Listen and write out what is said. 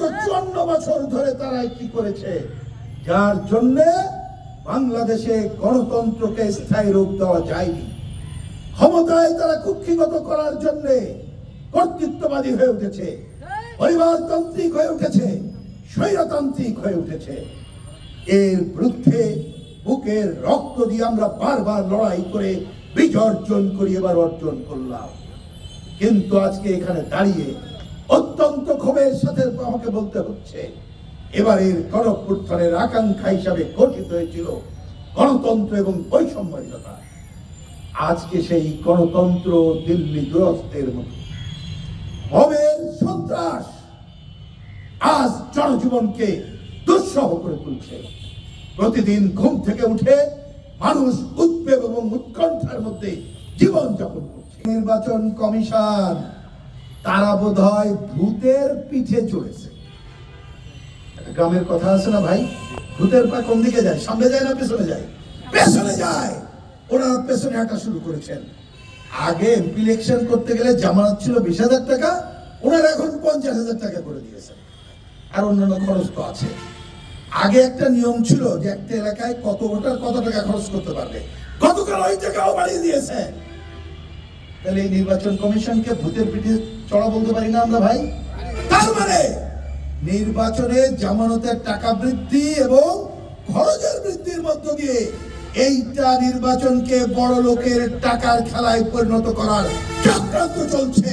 54 বছর ধরে তারা কি করেছে, যার জন্য বাংলাদেশে গণতন্ত্রকে স্থায়ী রূপ দেওয়া যায়নি। ক্ষমতায় তারা কুক্ষিগত করার জন্য কর্তৃত্ববাদী হয়ে উঠেছে, পরিবারতান্ত্রিক হয়ে উঠেছে, স্বৈরতান্ত্রিক হয়ে উঠেছে। এর বিরুদ্ধে বুকের রক্ত দিয়ে আমরা বারবার লড়াই করে বিজয় অর্জন করি, এবার অর্জন করলাম। কিন্তু আজকে এখানে দাঁড়িয়ে অত্যন্ত ক্ষোভের সাথে আমাকে বলতে হচ্ছে, এবারের গণঅভ্যুত্থানের আকাঙ্ক্ষা হিসাবে গঠিত হয়েছিল গণতন্ত্র এবং বৈষম্যহীনতা। আজকে সেই গণতন্ত্র দিল্লি দুরস্তের মতো ভবের সন্ত্রাস আজ জনজীবনকে দুঃসহ করে তুলছে। প্রতিদিন ঘুম থেকে উঠে মানুষ উদ্বেগ এবং উৎকণ্ঠার মধ্যে জীবন যাপন করছে। নির্বাচন কমিশন তারা বোধহয় ভূতের পিঠে চড়েছে। গ্রামের কথা আছে না ভাই, ভূতের পা কোন দিকে যায়, সামনে যায় না পেছনে যায়? পেছনে যায়। ওনারা পেছনে হাঁটা শুরু করেছেন। আগে এমপি ইলেকশন করতে গেলে জামানত ছিল 20,000 টাকা, ওনারা এখন 50,000 টাকা করে দিয়েছেন। আর অন্যান্য খরচ তো আছে। আগে একটা নিয়ম ছিল যে একটা এলাকায় কত ভোটার কত টাকা খরচ করতে পারবে, গতকাল ওই টাকাও বাড়িয়ে দিয়েছে। তাহলে এই নির্বাচন কমিশনকে ভূতের পিঠে চড়া বলতে পারি না আমরা ভাই? তার মানে নির্বাচনে জামানতের টাকা বৃদ্ধি এবং খরচের বৃদ্ধির মধ্য দিয়ে এইটা নির্বাচনকে বড় লোকের টাকার খেলায় পরিণত করার চক্রান্ত চলছে।